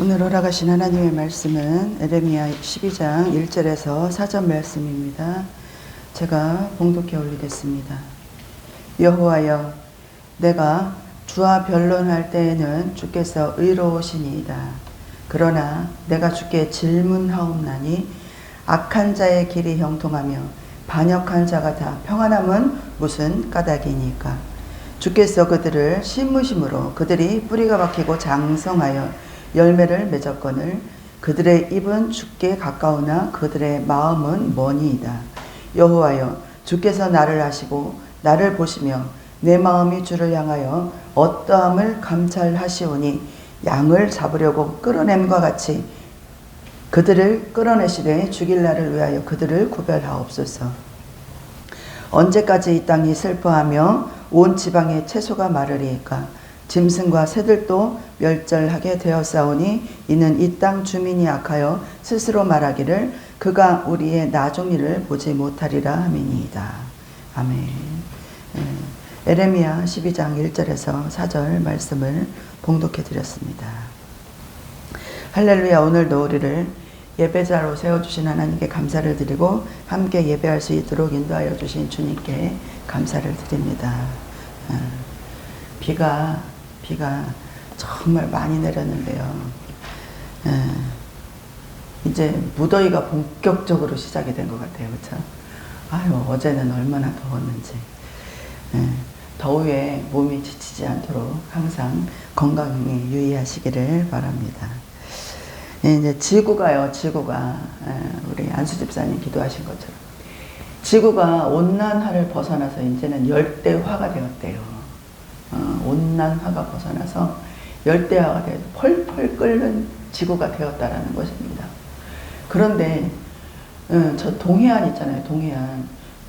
오늘 허락하신 하나님의 말씀은 에레미야 12장 1절에서 4절 말씀입니다. 제가 봉독해 올리겠습니다. 여호와여, 내가 주와 변론할 때에는 주께서 의로우시니이다. 그러나 내가 주께 질문하옵나니 악한 자의 길이 형통하며 반역한 자가 다 평안함은 무슨 까닭이니까. 주께서 그들을 심으심으로 그들이 뿌리가 박히고 장성하여 열매를 맺었거늘 그들의 입은 주께 가까우나 그들의 마음은 머니이다. 여호와여, 주께서 나를 아시고 나를 보시며 내 마음이 주를 향하여 어떠함을 감찰하시오니 양을 잡으려고 끌어냄과 같이 그들을 끌어내시되 죽일 날을 위하여 그들을 구별하옵소서. 언제까지 이 땅이 슬퍼하며 온 지방의 채소가 마르리이까. 짐승과 새들도 멸절하게 되었사오니 이는 이 땅 주민이 악하여 스스로 말하기를 그가 우리의 나중일을 보지 못하리라 함이니이다. 아멘. 에레미야 12장 1절에서 4절 말씀을 봉독해 드렸습니다. 할렐루야. 오늘도 우리를 예배자로 세워주신 하나님께 감사를 드리고 함께 예배할 수 있도록 인도하여 주신 주님께 감사를 드립니다. 비가 정말 많이 내렸는데요. 이제 무더위가 본격적으로 시작이 된 것 같아요. 그렇죠? 아유, 어제는 얼마나 더웠는지. 더위에 몸이 지치지 않도록 항상 건강에 유의하시기를 바랍니다. 이제 지구가 우리 안수 집사님 기도하신 것처럼 지구가 온난화를 벗어나서 이제는 열대화가 되었대요. 온난화가 벗어나서 열대화가 되어서 펄펄 끓는 지구가 되었다라는 것입니다. 그런데 저 동해안 있잖아요.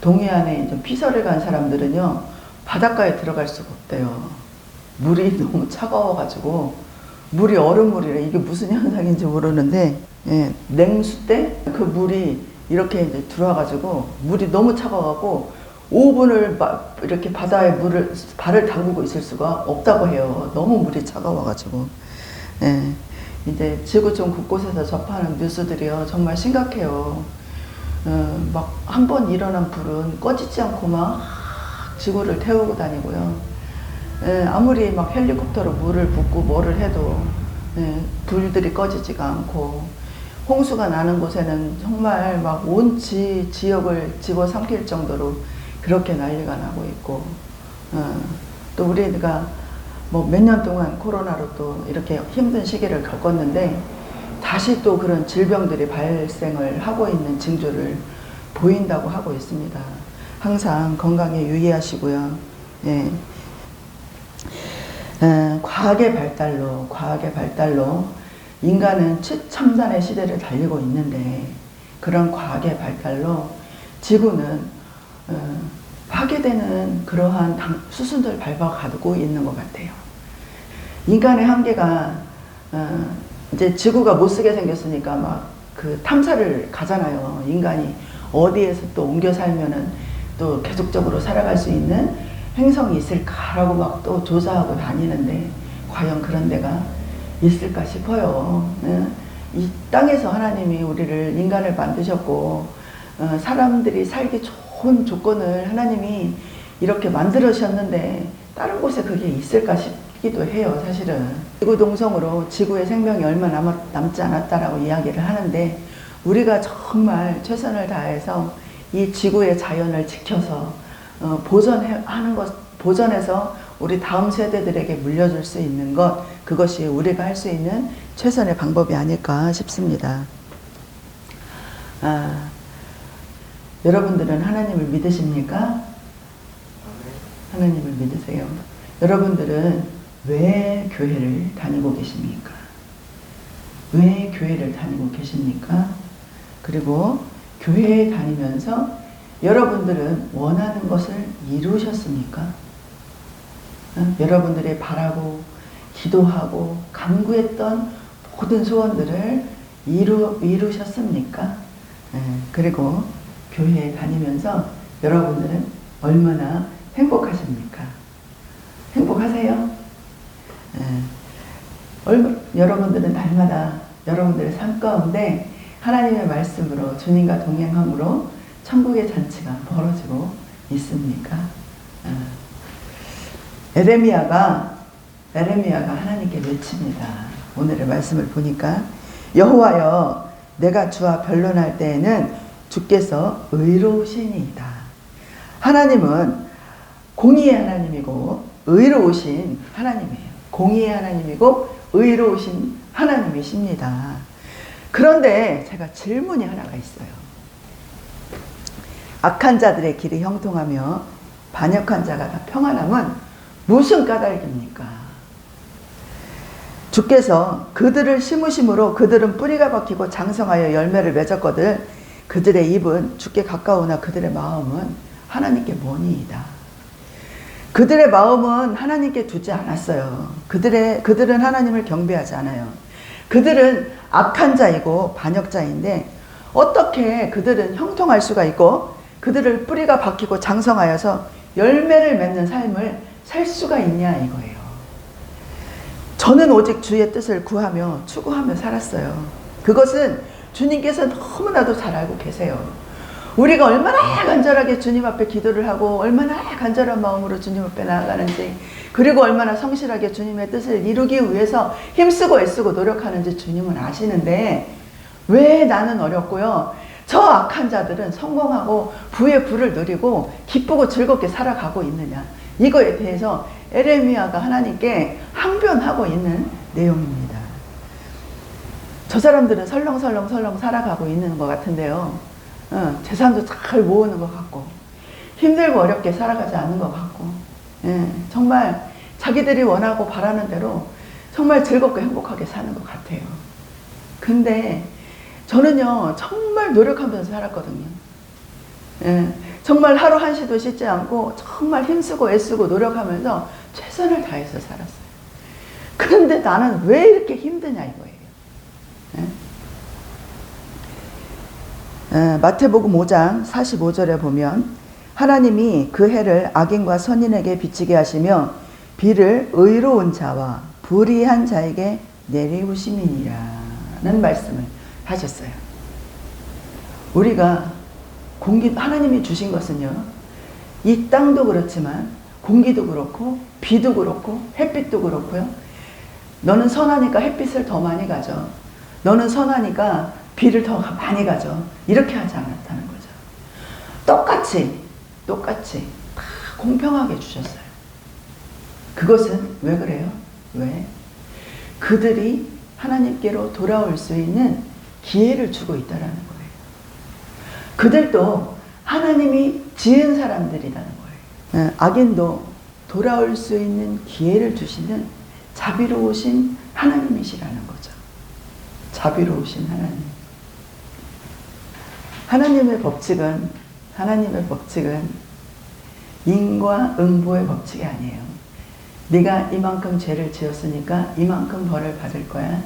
동해안에 이제 피서를 간 사람들은요, 바닷가에 들어갈 수가 없대요. 물이 너무 차가워가지고 물이 얼음물이래. 이게 무슨 현상인지 모르는데, 냉수 때 그 물이 이렇게 이제 들어와가지고 물이 너무 차가워갖고 5분을 이렇게 바다에 발을 담그고 있을 수가 없다고 해요. 너무 물이 차가워가지고. 이제 지구촌 곳곳에서 접하는 뉴스들이요, 정말 심각해요. 막 한 번 일어난 불은 꺼지지 않고 막 지구를 태우고 다니고요. 아무리 막 헬리콥터로 물을 붓고 뭐를 해도 불들이 꺼지지가 않고, 홍수가 나는 곳에는 정말 막 온 지역을 집어삼킬 정도로 그렇게 난리가 나고 있고, 또 우리가 뭐 몇 년 동안 코로나로 또 이렇게 힘든 시기를 겪었는데 다시 또 그런 질병들이 발생을 하고 있는 징조를 보인다고 하고 있습니다. 항상 건강에 유의하시고요. 과학의 발달로 인간은 최첨단의 시대를 달리고 있는데, 그런 과학의 발달로 지구는 파괴되는 그러한 수순을 밟아가고 있는 것 같아요. 인간의 한계가 이제 지구가 못쓰게 생겼으니까 막 그 탐사를 가잖아요. 인간이 어디에서 또 옮겨 살면은 또 계속적으로 살아갈 수 있는 행성이 있을까라고 막 또 조사하고 다니는데, 과연 그런 데가 있을까 싶어요. 이 땅에서 하나님이 우리를 인간을 만드셨고, 사람들이 살기 좋은 조건을 하나님이 이렇게 만들으셨는데 다른 곳에 그게 있을까 싶기도 해요. 사실은 지구동성으로 지구의 생명이 얼마 남지 않았다라고 이야기를 하는데, 우리가 정말 최선을 다해서 이 지구의 자연을 지켜서 보존해서 우리 다음 세대들에게 물려줄 수 있는 것, 그것이 우리가 할 수 있는 최선의 방법이 아닐까 싶습니다. 여러분들은 하나님을 믿으십니까? 하나님을 믿으세요. 여러분들은 왜 교회를 다니고 계십니까? 왜 교회를 다니고 계십니까? 그리고 교회에 다니면서 여러분들은 원하는 것을 이루셨습니까? 여러분들이 바라고 기도하고 간구했던 모든 소원들을 이루셨습니까? 그리고 교회에 다니면서 여러분들은 얼마나 행복하십니까? 행복하세요? 여러분들은 날마다 여러분들의 삶 가운데 하나님의 말씀으로 주님과 동행함으로 천국의 잔치가 벌어지고 있습니까? 에레미야가 하나님께 외칩니다. 오늘의 말씀을 보니까 여호와여 내가 주와 변론할 때에는 주께서 의로우시니이다. 하나님은 공의의 하나님이고 의로우신 하나님이에요. 공의의 하나님이고 의로우신 하나님이십니다. 그런데 제가 질문이 하나가 있어요. 악한 자들의 길이 형통하며 반역한 자가 다 평안함은 무슨 까닭입니까? 주께서 그들을 심으심으로 그들은 뿌리가 박히고 장성하여 열매를 맺었거든 그들의 입은 주께 가까우나 그들의 마음은 하나님께 머니이다. 그들의 마음은 하나님께 두지 않았어요. 그들은 하나님을 경배하지 않아요. 그들은 악한 자이고 반역자인데 어떻게 그들은 형통할 수가 있고 그들을 뿌리가 박히고 장성하여서 열매를 맺는 삶을 살 수가 있냐 이거예요. 저는 오직 주의 뜻을 구하며 추구하며 살았어요. 그것은 주님께서 너무나도 잘 알고 계세요. 우리가 얼마나 간절하게 주님 앞에 기도를 하고 얼마나 간절한 마음으로 주님 앞에 나아가는지 그리고 얼마나 성실하게 주님의 뜻을 이루기 위해서 힘쓰고 애쓰고 노력하는지 주님은 아시는데 왜 나는 어렵고요. 저 악한 자들은 성공하고 부의 부를 누리고 기쁘고 즐겁게 살아가고 있느냐. 이거에 대해서 에레미야가 하나님께 항변하고 있는 내용입니다. 저 사람들은 설렁설렁 살아가고 있는 것 같은데요. 재산도 잘 모으는 것 같고 힘들고 어렵게 살아가지 않는 것 같고 정말 자기들이 원하고 바라는 대로 정말 즐겁고 행복하게 사는 것 같아요. 근데 저는요 정말 노력하면서 살았거든요. 정말 하루 한시도 쉬지 않고 정말 힘쓰고 애쓰고 노력하면서 최선을 다해서 살았어요. 그런데 나는 왜 이렇게 힘드냐 이거예요. 마태복음 5장 45절에 보면 하나님이 그 해를 악인과 선인에게 비치게 하시며 비를 의로운 자와 불의한 자에게 내리우심이니라는 말씀을 하셨어요. 우리가 하나님이 주신 것은요 이 땅도 그렇지만 공기도 그렇고 비도 그렇고 햇빛도 그렇고요. 너는 선하니까 햇빛을 더 많이 가져. 너는 선하니까 비를 더 많이 가져. 이렇게 하지 않았다는 거죠. 똑같이 다 공평하게 주셨어요. 그것은 왜 그래요? 왜? 그들이 하나님께로 돌아올 수 있는 기회를 주고 있다는 거예요. 그들도 하나님이 지은 사람들이라는 거예요. 악인도 돌아올 수 있는 기회를 주시는 자비로우신 하나님이시라는 거죠. 자비로우신 하나님. 하나님의 법칙은 인과 응보의 법칙이 아니에요. 네가 이만큼 죄를 지었으니까 이만큼 벌을 받을 거야.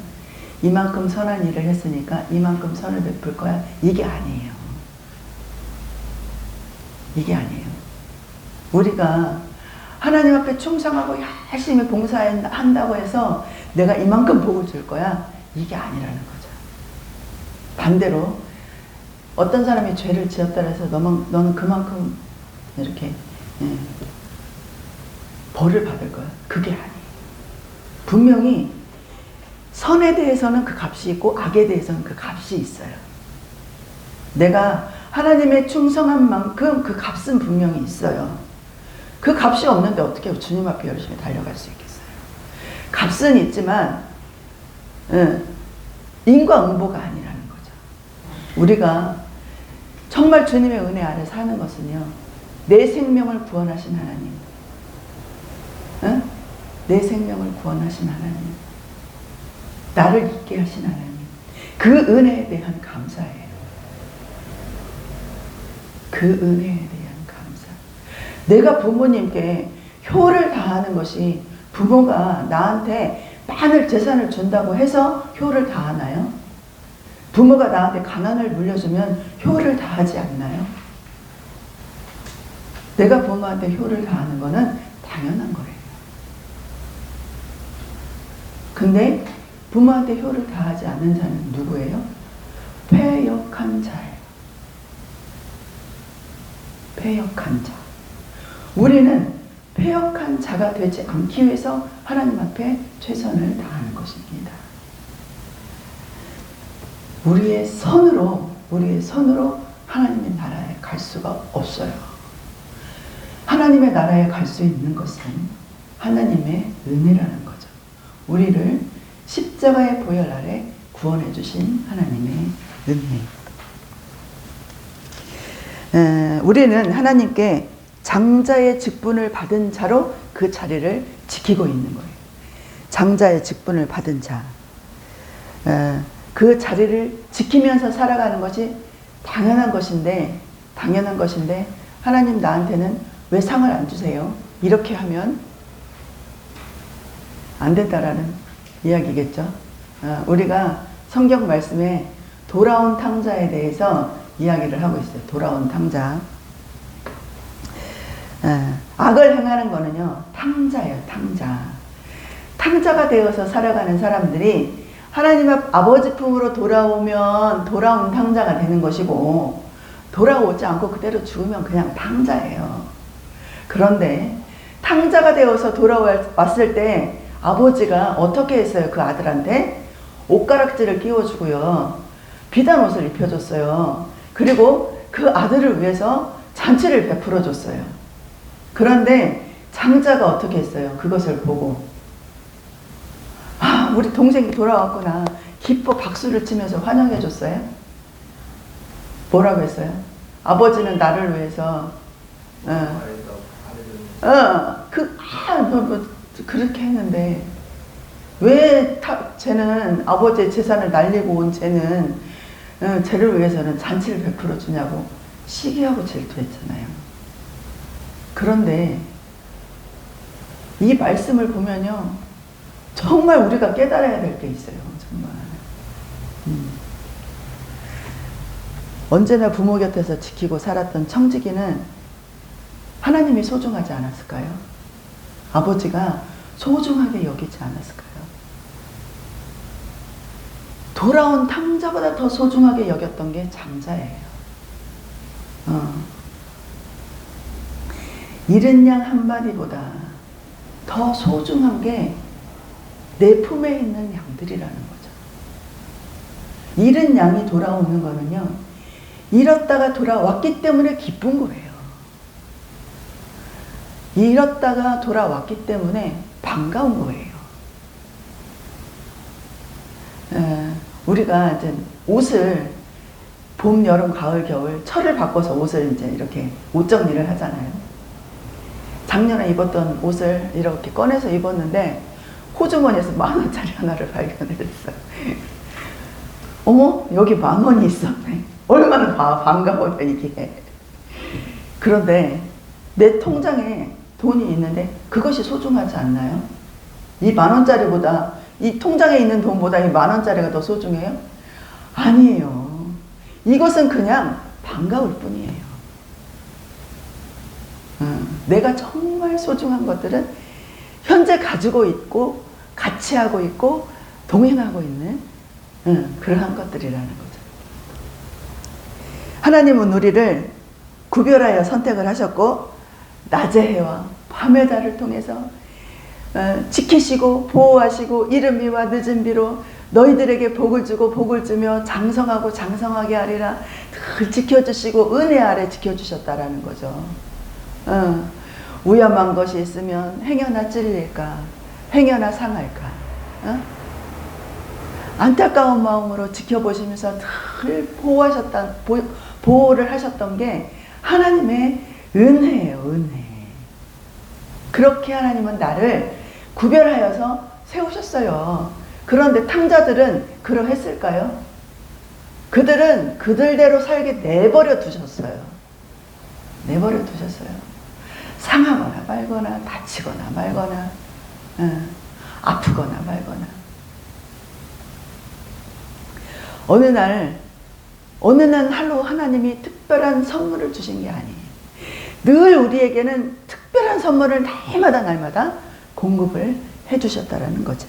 이만큼 선한 일을 했으니까 이만큼 선을 베풀 거야. 이게 아니에요. 이게 아니에요. 우리가 하나님 앞에 충성하고 열심히 봉사한다고 해서 내가 이만큼 복을 줄 거야. 이게 아니라는 거죠. 반대로 어떤 사람이 죄를 지었다 해서 너는 그만큼 이렇게 벌을 받을 거야. 그게 아니에요. 분명히 선에 대해서는 그 값이 있고 악에 대해서는 그 값이 있어요. 내가 하나님의 충성한 만큼 그 값은 분명히 있어요. 그 값이 없는데 어떻게 주님 앞에 열심히 달려갈 수 있겠어요. 값은 있지만 인과응보가 아니라는 거죠. 우리가 정말 주님의 은혜 아래 사는 것은요. 내 생명을 구원하신 하나님. 내 생명을 구원하신 하나님. 나를 있게 하신 하나님. 그 은혜에 대한 감사예요. 그 은혜에 대한 감사. 내가 부모님께 효를 다하는 것이 부모가 나한테 많은 재산을 준다고 해서 효를 다하나요? 부모가 나한테 가난을 물려주면 효를 다하지 않나요? 내가 부모한테 효를 다하는 것은 당연한 거예요. 근데 부모한테 효를 다하지 않는 자는 누구예요? 패역한 자예요. 패역한 자. 우리는 패역한 자가 되지 않기 위해서 하나님 앞에 최선을 다하는 것입니다. 우리의 선으로 하나님의 나라에 갈 수가 없어요. 하나님의 나라에 갈 수 있는 것은 하나님의 은혜라는 거죠. 우리를 십자가의 보혈 아래 구원해 주신 하나님의 은혜. 우리는 하나님께 장자의 직분을 받은 자로 그 자리를 지키고 있는 거예요. 장자의 직분을 받은 자. 그 자리를 지키면서 살아가는 것이 당연한 것인데 하나님 나한테는 왜 상을 안 주세요? 이렇게 하면 안 된다라는 이야기겠죠. 우리가 성경 말씀에 돌아온 탕자에 대해서 이야기를 하고 있어요. 돌아온 탕자. 악을 행하는 거는요, 탕자예요, 탕자. 탕자가 되어서 살아가는 사람들이 하나님 아버지 품으로 돌아오면 돌아온 탕자가 되는 것이고, 돌아오지 않고 그대로 죽으면 그냥 탕자예요. 그런데 탕자가 되어서 돌아왔을 때 아버지가 어떻게 했어요? 그 아들한테 옷가락지를 끼워주고요, 비단 옷을 입혀줬어요. 그리고 그 아들을 위해서 잔치를 베풀어줬어요. 그런데 장자가 어떻게 했어요? 그것을 보고, 우리 동생이 돌아왔구나, 기뻐 박수를 치면서 환영해줬어요? 뭐라고 했어요? 아버지는 나를 위해서 그렇게 했는데 왜 쟤는 아버지의 재산을 날리고 온 쟤는 쟤를 위해서는 잔치를 베풀어 주냐고 시기하고 질투했잖아요. 그런데 이 말씀을 보면요, 정말 우리가 깨달아야 될 게 있어요. 정말. 언제나 부모 곁에서 지키고 살았던 청지기는 하나님이 소중하지 않았을까요? 아버지가 소중하게 여기지 않았을까요? 돌아온 탕자보다 더 소중하게 여겼던 게 장자예요. 잃은 양 한 마리보다 더 소중한 게 내 품에 있는 양들이라는 거죠. 잃은 양이 돌아오는 거는요, 잃었다가 돌아왔기 때문에 기쁜 거예요. 잃었다가 돌아왔기 때문에 반가운 거예요. 우리가 이제 옷을 봄, 여름, 가을, 겨울 철을 바꿔서 옷을 이제 이렇게 옷 정리를 하잖아요. 작년에 입었던 옷을 이렇게 꺼내서 입었는데 호주머니에서 10,000원짜리 하나를 발견했어요. 어머, 여기 10,000원이 있었네. 얼마나 반가워요, 이게. 그런데 내 통장에 돈이 있는데 그것이 소중하지 않나요? 이 10,000원짜리보다, 이 통장에 있는 돈보다 이 10,000원짜리가 더 소중해요? 아니에요. 이것은 그냥 반가울 뿐이에요. 내가 정말 소중한 것들은 현재 가지고 있고 같이 하고 있고 동행하고 있는 그러한 것들이라는 거죠. 하나님은 우리를 구별하여 선택을 하셨고 낮의 해와 밤의 달을 통해서 지키시고 보호하시고 이른 비와 늦은 비로 너희들에게 복을 주고 복을 주며 장성하고 장성하게 하리라 늘 지켜주시고 은혜 아래 지켜주셨다라는 거죠. 위험한 것이 있으면 행여나 찔릴까, 행여나 상할까, 안타까운 마음으로 지켜보시면서 늘 보호를 하셨던 게 하나님의 은혜예요, 은혜. 그렇게 하나님은 나를 구별하여서 세우셨어요. 그런데 탕자들은 그러했을까요? 그들은 그들대로 살게 내버려 두셨어요. 내버려 두셨어요. 상하거나 말거나 다치거나 말거나 아프거나 말거나. 어느 날 하루 하나님이 특별한 선물을 주신 게 아니에요. 늘 우리에게는 특별한 선물을 날마다 공급을 해주셨다라는 거죠.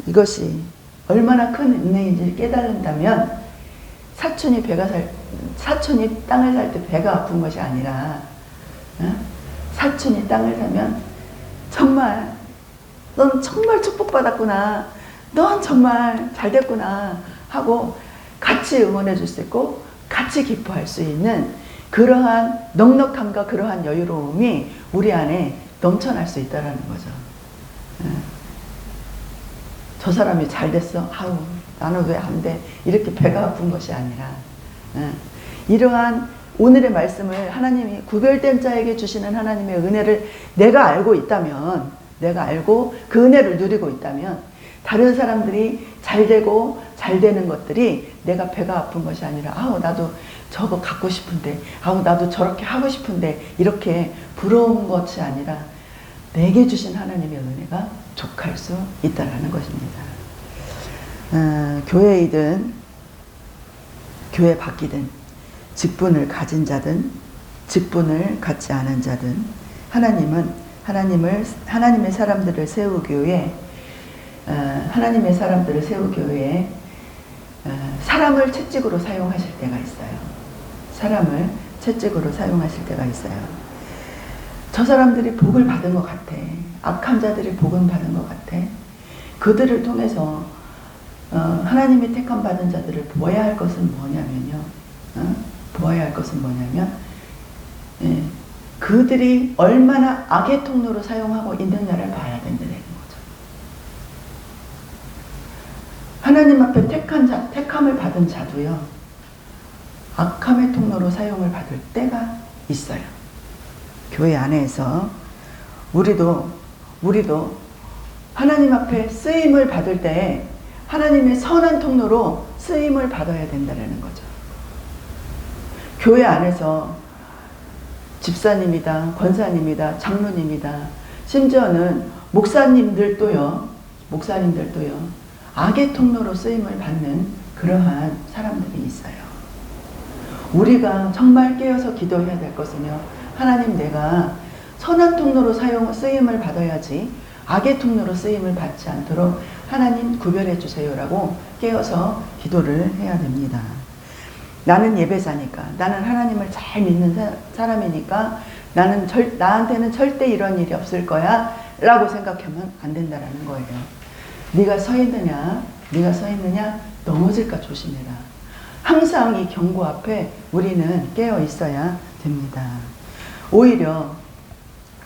이것이 얼마나 큰 은혜인지 깨달은다면 사촌이 땅을 살 때 배가 아픈 것이 아니라 사촌이 땅을 사면 정말 넌 정말 축복받았구나, 넌 정말 잘됐구나 하고 같이 응원해 줄 수 있고 같이 기뻐할 수 있는 그러한 넉넉함과 그러한 여유로움이 우리 안에 넘쳐날 수 있다는 거죠. 저 사람이 잘 됐어, 아우 나는 왜 안 돼, 이렇게 배가 아픈 것이 아니라 이러한 오늘의 말씀을 하나님이 구별된 자에게 주시는 하나님의 은혜를 내가 알고 있다면, 내가 알고 그 은혜를 누리고 있다면 다른 사람들이 잘 되고 잘 되는 것들이 내가 배가 아픈 것이 아니라 아우 나도 저거 갖고 싶은데, 아우 나도 저렇게 하고 싶은데, 이렇게 부러운 것이 아니라 내게 주신 하나님의 은혜가 족할 수 있다는 것입니다. 교회이든 교회 밖이든 직분을 가진 자든 직분을 갖지 않은 자든 하나님의 사람들을 세우기 위해 사람을 채찍으로 사용하실 때가 있어요. 사람을 채찍으로 사용하실 때가 있어요. 저 사람들이 복을 받은 것 같아. 악한 자들이 복은 받은 것 같아. 그들을 통해서 하나님이 택함 받은 자들을 보아야 할 것은 뭐냐면요. 보아야 할 것은 뭐냐면 그들이 얼마나 악의 통로로 사용하고 있느냐를 봐야 된다는 거죠. 하나님 앞에 택함을 받은 자도요, 악함의 통로로 사용을 받을 때가 있어요. 교회 안에서 우리도 하나님 앞에 쓰임을 받을 때 하나님의 선한 통로로 쓰임을 받아야 된다는 거죠. 교회 안에서 집사님이다, 권사님이다, 장로님이다, 심지어는 목사님들도요, 악의 통로로 쓰임을 받는 그러한 사람들이 있어요. 우리가 정말 깨어서 기도해야 될 것은요, 하나님 내가 선한 통로로 쓰임을 받아야지 악의 통로로 쓰임을 받지 않도록 하나님 구별해 주세요라고 깨어서 기도를 해야 됩니다. 나는 예배자니까, 나는 하나님을 잘 믿는 사람이니까 나한테는 절대 이런 일이 없을 거야 라고 생각하면 안 된다라는 거예요. 네가 서 있느냐 넘어질까 조심해라. 항상 이 경고 앞에 우리는 깨어 있어야 됩니다. 오히려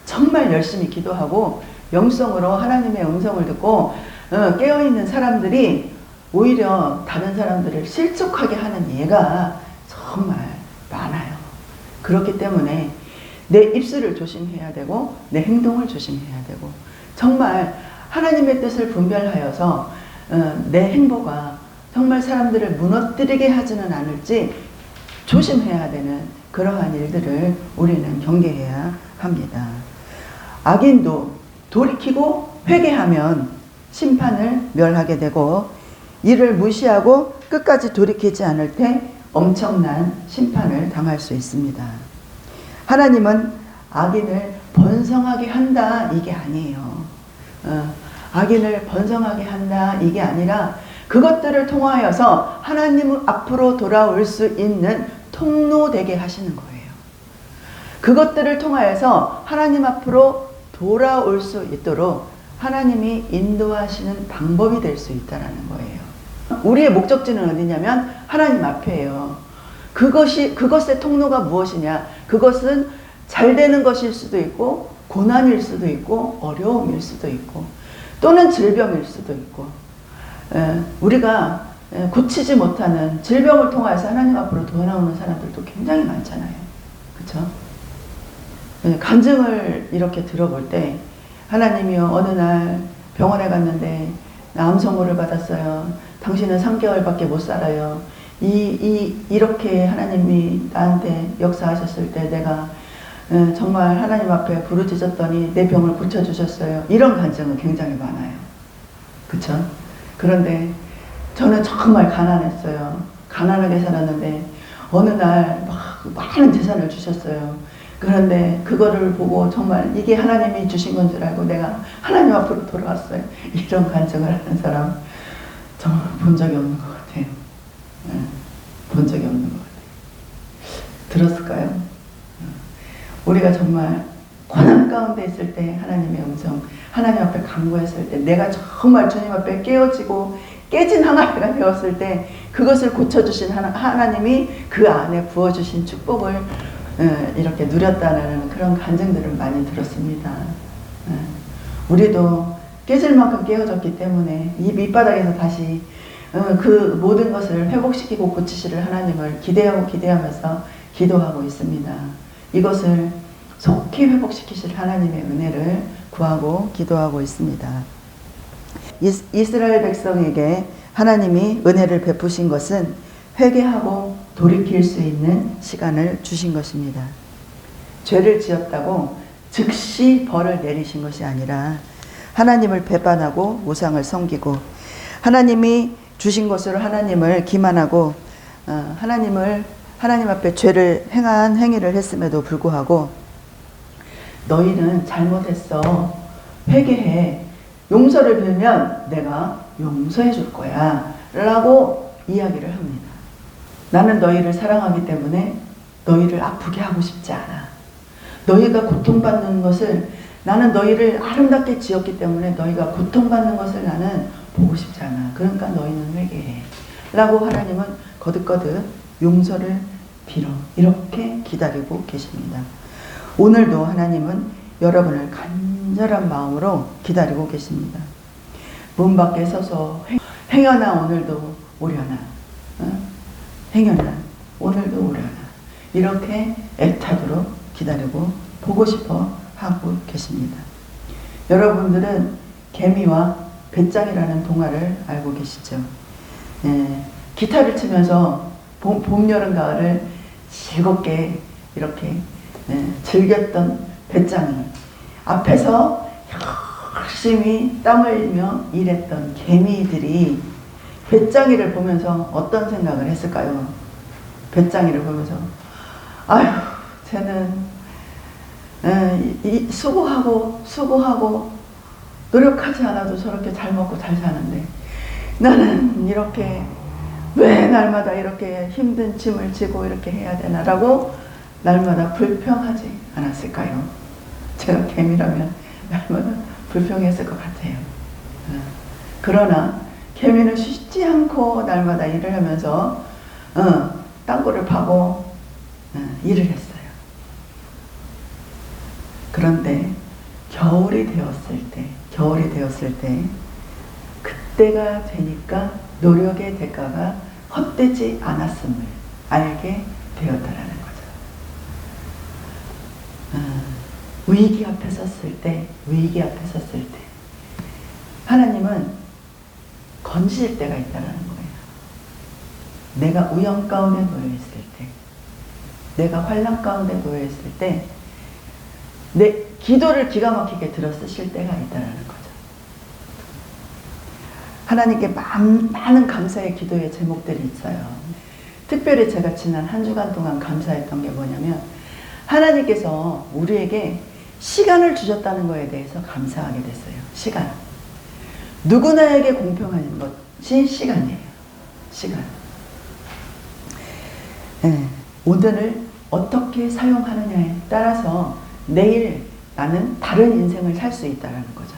정말 열심히 기도하고 영성으로 하나님의 음성을 듣고 깨어있는 사람들이 오히려 다른 사람들을 실족하게 하는 예가 정말 많아요. 그렇기 때문에 내 입술을 조심해야 되고 내 행동을 조심해야 되고 정말 하나님의 뜻을 분별하여서 내 행보가 정말 사람들을 무너뜨리게 하지는 않을지 조심해야 되는 그러한 일들을 우리는 경계해야 합니다. 악인도 돌이키고 회개하면 심판을 멸하게 되고 이를 무시하고 끝까지 돌이키지 않을 때 엄청난 심판을 당할 수 있습니다. 하나님은 악인을 번성하게 한다 이게 아니에요. 악인을 번성하게 한다 이게 아니라 그것들을 통하여서 하나님 앞으로 돌아올 수 있는 통로 되게 하시는 거예요. 그것들을 통하여서 하나님 앞으로 돌아올 수 있도록 하나님이 인도하시는 방법이 될 수 있다는 거예요. 우리의 목적지는 어디냐면 하나님 앞이에요. 그것의 통로가 무엇이냐? 그것은 잘 되는 것일 수도 있고 고난일 수도 있고 어려움일 수도 있고 또는 질병일 수도 있고 우리가 고치지 못하는 질병을 통해서 하나님 앞으로 돌아오는 사람들도 굉장히 많잖아요. 그렇죠? 간증을 이렇게 들어볼 때 하나님이요 어느 날 병원에 갔는데 나 암선고를 받았어요. 당신은 3개월밖에 못 살아요. 이렇게 하나님이 나한테 역사하셨을 때 내가 정말 하나님 앞에 부르짖었더니 내 병을 고쳐주셨어요. 이런 간증은 굉장히 많아요. 그쵸? 그런데 저는 정말 가난했어요. 가난하게 살았는데 어느 날 막 많은 재산을 주셨어요. 그런데 그거를 보고 정말 이게 하나님이 주신 건 줄 알고 내가 하나님 앞으로 돌아왔어요. 이런 간증을 하는 사람 정말 본 적이 없는 것 같아요. 본 적이 없는 것 같아요. 들었을까요? 우리가 정말 고난 가운데 있을 때 하나님의 음성, 하나님 앞에 간구했을 때, 내가 정말 주님 앞에 깨어지고 깨진 항아리가 되었을 때 그것을 고쳐주신 하나님이 그 안에 부어주신 축복을 이렇게 누렸다는 그런 간증들을 많이 들었습니다. 우리도 깨질 만큼 깨어졌기 때문에 이 밑바닥에서 다시 그 모든 것을 회복시키고 고치시를 하나님을 기대하면서 기도하고 있습니다. 이것을 속히 회복시키실 하나님의 은혜를 구하고 기도하고 있습니다. 이스라엘 백성에게 하나님이 은혜를 베푸신 것은 회개하고 돌이킬 수 있는 시간을 주신 것입니다. 죄를 지었다고 즉시 벌을 내리신 것이 아니라 하나님을 배반하고 우상을 섬기고 하나님이 주신 것으로 하나님을 기만하고 하나님 앞에 죄를 행한 행위를 했음에도 불구하고 너희는 잘못했어. 회개해. 용서를 빌면 내가 용서해 줄 거야. 라고 이야기를 합니다. 나는 너희를 사랑하기 때문에 너희를 아프게 하고 싶지 않아. 너희가 고통받는 것을 나는 너희를 아름답게 지었기 때문에 너희가 고통받는 것을 나는 보고 싶지 않아. 그러니까 너희는 회개해. 라고 하나님은 거듭거듭 용서를 빌어. 이렇게 기다리고 계십니다. 오늘도 하나님은 여러분을 간절한 마음으로 기다리고 계십니다. 문 밖에 서서 행여나 오늘도 오려나 행여나 오늘도 오려나 이렇게 애타도록 기다리고 보고 싶어 하고 계십니다. 여러분들은 개미와 배짱이라는 동화를 알고 계시죠? 기타를 치면서 봄, 여름, 가을을 즐겁게 이렇게 즐겼던 배짱이 앞에서 열심히 땀 흘리며 일했던 개미들이 배짱이를 보면서 어떤 생각을 했을까요? 배짱이를 보면서 아휴 쟤는 수고하고 노력하지 않아도 저렇게 잘 먹고 잘 사는데 나는 이렇게 왜 날마다 이렇게 힘든 짐을 지고 이렇게 해야 되나라고 날마다 불평하지 않았을까요? 제가 개미라면 날마다 불평했을 것 같아요. 그러나 개미는 쉬지 않고 날마다 일을 하면서 땅굴을 파고 일을 했어요. 그런데 겨울이 되었을 때 그때가 되니까 노력의 대가가 헛되지 않았음을 알게 되었다라는 거죠. 위기 앞에 섰을 때 하나님은 건지실 때가 있다라는 거예요. 내가 우연 가운데 놓여 있을 때, 내가 환난 가운데 놓여 있을 때, 내 기도를 기가 막히게 들어쓰실 때가 있다라는 거죠. 하나님께 많은 감사의 기도의 제목들이 있어요. 특별히 제가 지난 한 주간 동안 감사했던 게 뭐냐면 하나님께서 우리에게 시간을 주셨다는 것에 대해서 감사하게 됐어요. 시간. 누구나에게 공평한 것이 시간이에요. 시간. 오늘을 어떻게 사용하느냐에 따라서 내일 나는 다른 인생을 살 수 있다는 거죠.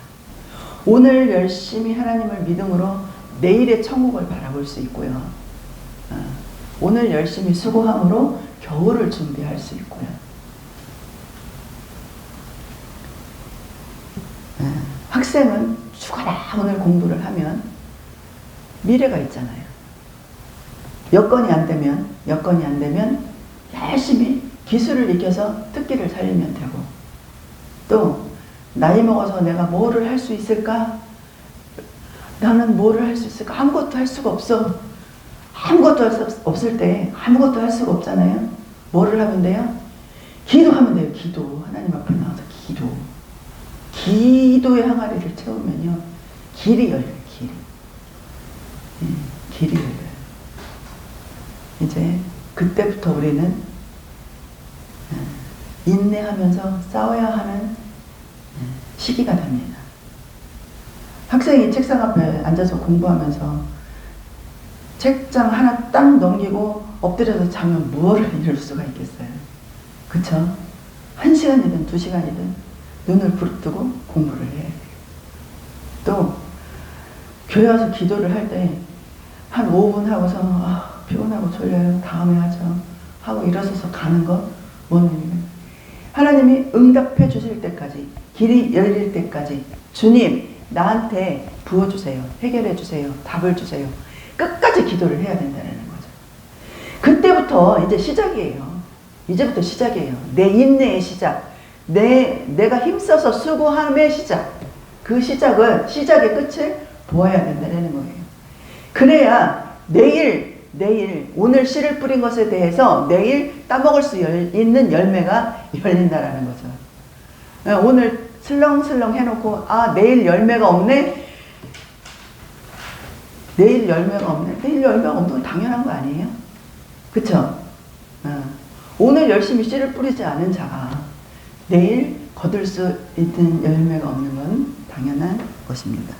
오늘 열심히 하나님을 믿음으로 내일의 천국을 바라볼 수 있고요. 오늘 열심히 수고함으로 겨울을 준비할 수 있고요. 학생은 죽어라 오늘 공부를 하면 미래가 있잖아요. 여건이 안 되면 열심히 기술을 익혀서 특기를 살리면 되고, 또 나이 먹어서 내가 뭐를 할 수 있을까? 나는 뭐를 할 수 있을까? 아무것도 할 수가 없어. 아무것도 할 수 없을 때 아무것도 할 수가 없잖아요. 뭐를 하면 돼요? 기도하면 돼요. 기도. 하나님 앞에 나와서 기도의 항아리를 채우면요 길이 열려요. 길이 열려요. 이제 그때부터 우리는 인내하면서 싸워야 하는 시기가 됩니다. 학생이 책상 앞에 앉아서 공부하면서 책장 하나 딱 넘기고 엎드려서 자면 무엇을 이룰 수가 있겠어요? 그쵸? 1시간이든 2시간이든 눈을 부릅뜨고 공부를 해야 돼요. 또 교회 와서 기도를 할 때 한 5분 하고서 피곤하고 졸려요. 다음에 하죠. 하고 일어서서 가는 것 뭐냐면 하나님이 응답해 주실 때까지, 길이 열릴 때까지 주님 나한테 부어주세요. 해결해 주세요. 답을 주세요. 끝까지 기도를 해야 된다는 거죠. 그때부터 이제 시작이에요. 이제부터 시작이에요. 내 인내의 시작. 내가 힘써서 수고함의 시작. 그 시작의 끝을 보아야 된다는 거예요. 그래야 내일 오늘 씨를 뿌린 것에 대해서 내일 따먹을 수 있는 열매가 열린다라는 거죠. 오늘 슬렁슬렁 해놓고 내일 열매가 없네? 내일 열매가 없는 건 당연한 거 아니에요? 그쵸? 오늘 열심히 씨를 뿌리지 않은 자가 내일 거둘 수 있는 열매가 없는 건 당연한 것입니다.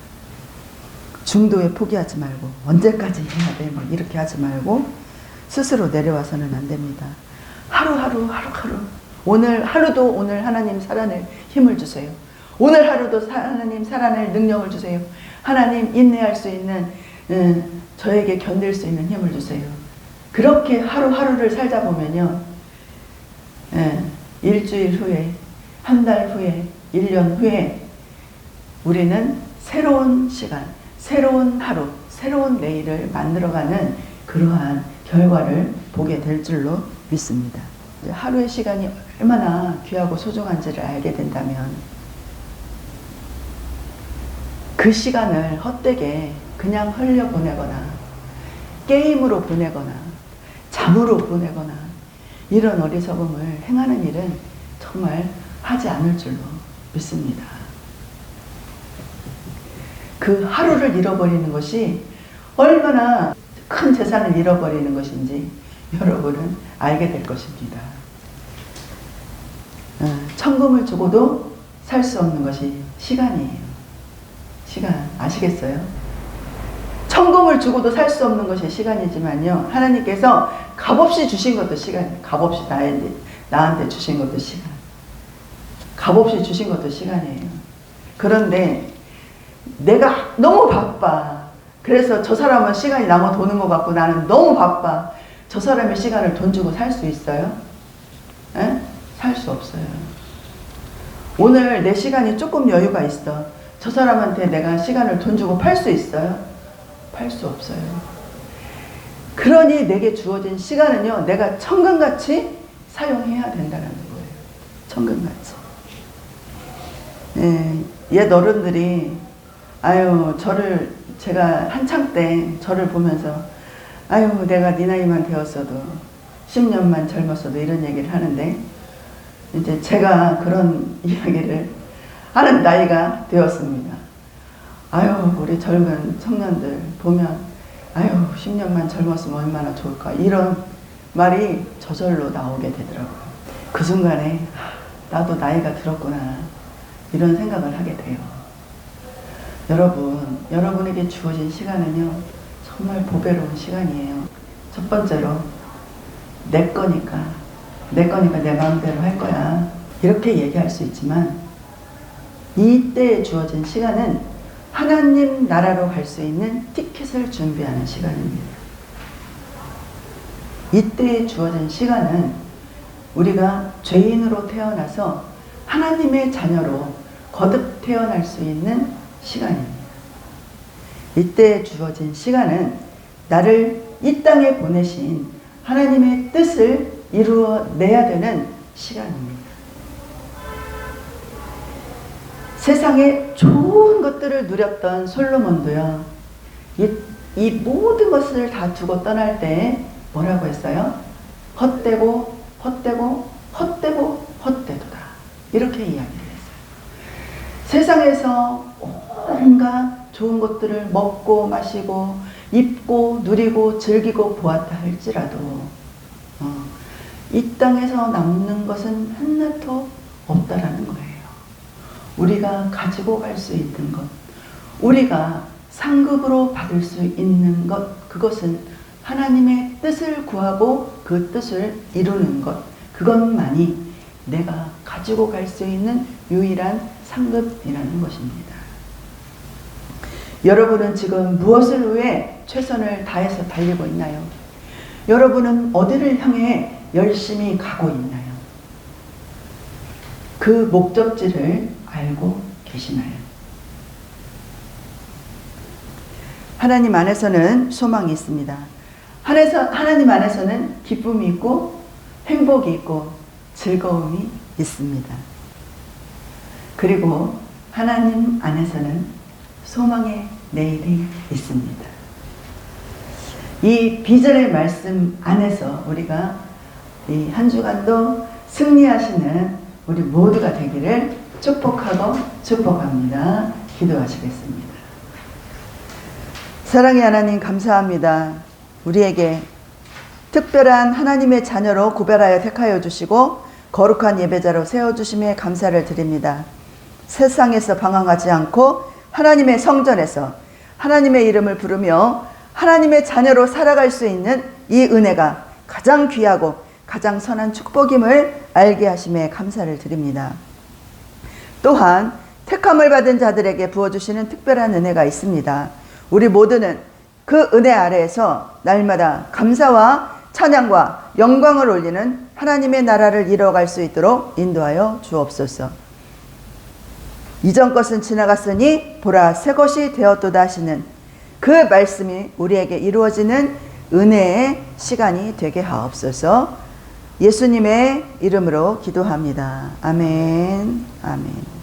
중도에 포기하지 말고 언제까지 해야 돼? 이렇게 하지 말고 스스로 내려와서는 안 됩니다. 하루하루 오늘 하루도 오늘 하나님 살아낼 힘을 주세요. 오늘 하루도 하나님 살아낼 능력을 주세요. 하나님 인내할 수 있는 저에게 견딜 수 있는 힘을 주세요. 그렇게 하루하루를 살다 보면요. 일주일 후에, 한 달 후에, 1년 후에 우리는 새로운 시간, 새로운 하루, 새로운 내일을 만들어가는 그러한 결과를 보게 될 줄로 믿습니다. 하루의 시간이 얼마나 귀하고 소중한지를 알게 된다면 그 시간을 헛되게 그냥 흘려보내거나 게임으로 보내거나 잠으로 보내거나 이런 어리석음을 행하는 일은 정말 하지 않을 줄로 믿습니다. 그 하루를 잃어버리는 것이 얼마나 큰 재산을 잃어버리는 것인지 여러분은 알게 될 것입니다. 천금을 주고도 살 수 없는 것이 시간이에요. 시간 아시겠어요? 천금을 주고도 살 수 없는 것이 시간이지만요. 하나님께서 값없이 주신 것도 시간, 값없이 나한테 주신 것도 시간. 값없이 주신 것도 시간이에요. 그런데 내가 너무 바빠. 그래서 저 사람은 시간이 남아 도는 것 같고 나는 너무 바빠. 저 사람의 시간을 돈 주고 살 수 있어요? 살 수 없어요. 오늘 내 시간이 조금 여유가 있어. 저 사람한테 내가 시간을 돈 주고 팔 수 있어요? 팔 수 없어요. 그러니 내게 주어진 시간은요, 내가 천금같이 사용해야 된다는 거예요. 천금같이. 옛 어른들이 제가 한창 때 저를 보면서 내가 네 나이만 되었어도 10년만 젊었어도 이런 얘기를 하는데 이제 제가 그런 이야기를 하는 나이가 되었습니다. 우리 젊은 청년들 보면 10년만 젊었으면 얼마나 좋을까 이런 말이 저절로 나오게 되더라고요. 그 순간에 나도 나이가 들었구나 이런 생각을 하게 돼요. 여러분에게 주어진 시간은요 정말 보배로운 시간이에요. 첫 번째로 내 거니까 내 마음대로 할 거야 이렇게 얘기할 수 있지만 이때에 주어진 시간은 하나님 나라로 갈 수 있는 티켓을 준비하는 시간입니다. 이때에 주어진 시간은 우리가 죄인으로 태어나서 하나님의 자녀로 거듭 태어날 수 있는 시간입니다. 이때에 주어진 시간은 나를 이 땅에 보내신 하나님의 뜻을 이루어내야 되는 시간입니다. 세상에 좋은 것들을 누렸던 솔로몬도요. 이 모든 것을 다 두고 떠날 때 뭐라고 했어요? 헛되고 헛되도다. 이렇게 이야기를 했어요. 세상에서 온갖 좋은 것들을 먹고 마시고 입고 누리고 즐기고 보았다 할지라도 이 땅에서 남는 것은 한낱도 없다라는 거예요. 우리가 가지고 갈 수 있는 것, 우리가 상급으로 받을 수 있는 것, 그것은 하나님의 뜻을 구하고 그 뜻을 이루는 것, 그것만이 내가 가지고 갈 수 있는 유일한 상급이라는 것입니다. 여러분은 지금 무엇을 위해 최선을 다해서 달리고 있나요? 여러분은 어디를 향해 열심히 가고 있나요? 그 목적지를 알고 계시나요? 하나님 안에서는 소망이 있습니다. 하나님 안에서는 기쁨이 있고 행복이 있고 즐거움이 있습니다. 그리고 하나님 안에서는 소망의 내일이 있습니다. 이 비전의 말씀 안에서 우리가 이 한 주간도 승리하시는 우리 모두가 되기를 축복하고 축복합니다. 기도하시겠습니다. 사랑의 하나님 감사합니다. 우리에게 특별한 하나님의 자녀로 구별하여 택하여 주시고 거룩한 예배자로 세워주심에 감사를 드립니다. 세상에서 방황하지 않고 하나님의 성전에서 하나님의 이름을 부르며 하나님의 자녀로 살아갈 수 있는 이 은혜가 가장 귀하고 가장 선한 축복임을 알게 하심에 감사를 드립니다. 또한 택함을 받은 자들에게 부어주시는 특별한 은혜가 있습니다. 우리 모두는 그 은혜 아래에서 날마다 감사와 찬양과 영광을 올리는 하나님의 나라를 이뤄갈 수 있도록 인도하여 주옵소서. 이전 것은 지나갔으니 보라 새 것이 되었도다 하시는 그 말씀이 우리에게 이루어지는 은혜의 시간이 되게 하옵소서. 예수님의 이름으로 기도합니다. 아멘. 아멘.